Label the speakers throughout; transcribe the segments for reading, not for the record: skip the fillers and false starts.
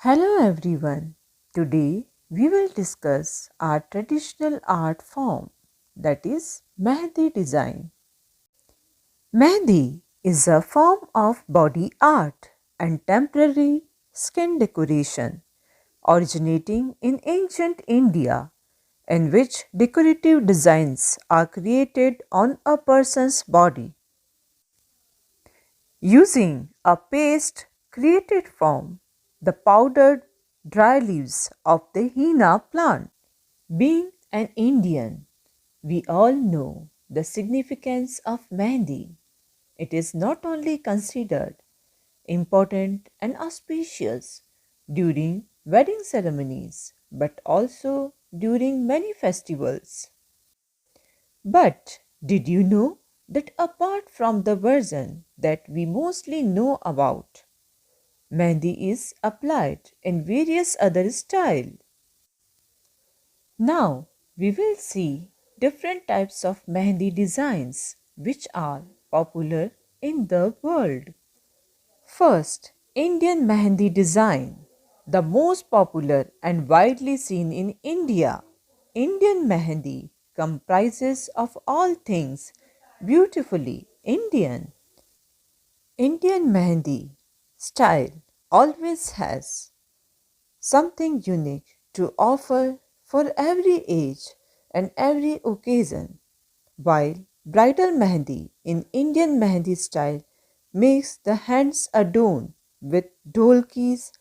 Speaker 1: Hello everyone. Today we will discuss our traditional art form, that is Mehndi design. Mehndi is a form of body art and temporary skin decoration originating in ancient India, in which decorative designs are created on a person's body using a paste created from the powdered dry leaves of the henna plant. Being an Indian, we all know the significance of Mehndi. It is not only considered important and auspicious during wedding ceremonies but also during many festivals. But did you know that apart from the version that we mostly know about, Mehndi is applied in various other styles? Now we will see different types of Mehndi designs which are popular in the world. First, Indian Mehndi design, the most popular and widely seen in India. Indian Mehndi comprises of all things beautifully Indian. Indian Mehndi style always has something unique to offer for every age and every occasion, while bridal Mehndi in Indian Mehndi style makes the hands adorned with dholkis,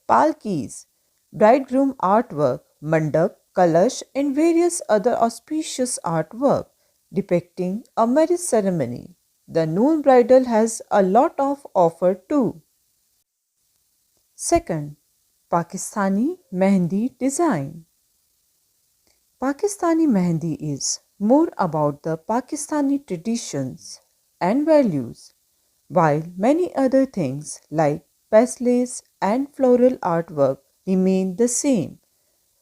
Speaker 1: palkis, bridegroom artwork, mandap, kalash, and various other auspicious artwork depicting a marriage ceremony. The noon bridal has a lot of offer too. Second, Pakistani Mehndi design. Pakistani Mehndi is more about the Pakistani traditions and values, while many other things like paisley and floral artwork remain the same.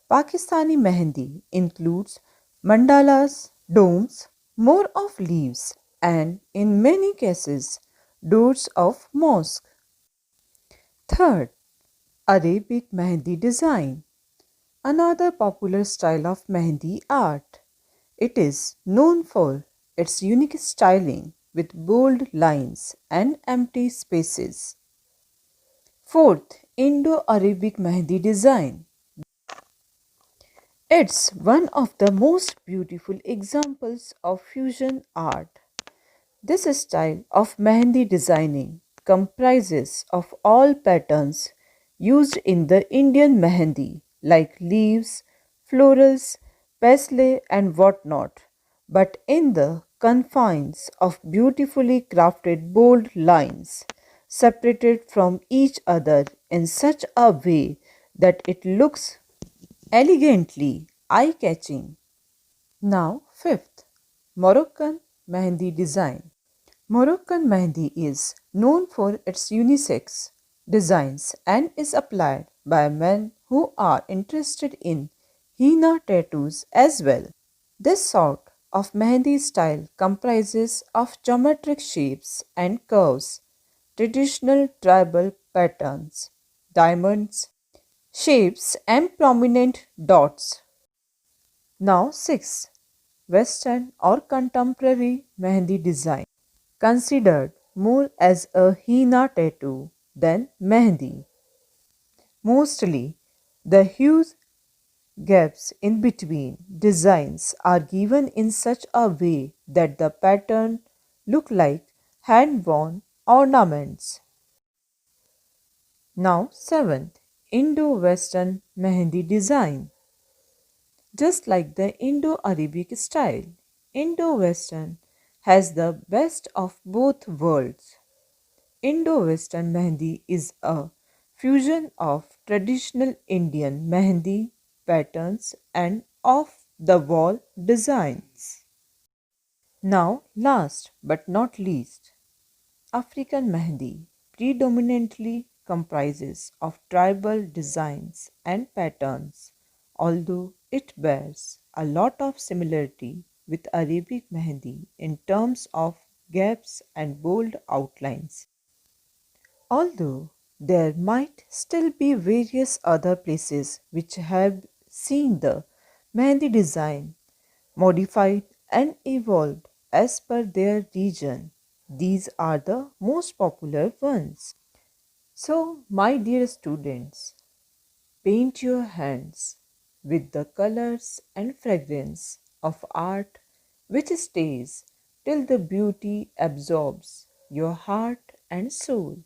Speaker 1: Pakistani Mehndi includes mandalas, domes, more of leaves, and in many cases, doors of mosque. Third, Arabic Mehndi design. Another popular style of Mehndi art. It is known for its unique styling with bold lines and empty spaces. Fourth, Indo Arabic Mehndi design. It's one of the most beautiful examples of fusion art. This style of Mehndi designing comprises of all patterns used in the Indian Mehndi like leaves, florals, paisley and whatnot, but in the confines of beautifully crafted bold lines separated from each other in such a way that it looks elegantly eye-catching. Now, fifth, Moroccan Mehndi design. Moroccan Mehndi is known for its unisex designs and is applied by men who are interested in henna tattoos as well. This sort of Mehndi style comprises of geometric shapes and curves, traditional tribal patterns, diamonds, shapes and prominent dots. Now 6. Western or contemporary Mehndi design. Considered more as a henna tattoo than Mehndi. Mostly, the hues gaps in between designs are given in such a way that the pattern look like hand-worn ornaments. Now 7th, Indo-Western Mehndi design. Just like the Indo-Arabic style, Indo-Western has the best of both worlds. Indo-Western Mehndi is a fusion of traditional Indian Mehndi patterns and off-the-wall designs. Now, last but not least, African Mehndi predominantly comprises of tribal designs and patterns, although it bears a lot of similarity with Arabic Mehndi in terms of gaps and bold outlines. Although There might still be various other places which have seen the Mehndi design modified and evolved as per their region. These are the most popular ones. So, my dear students, paint your hands with the colors and fragrance of art which stays till the beauty absorbs your heart and soul.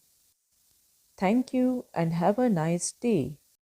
Speaker 1: Thank you and have a nice day.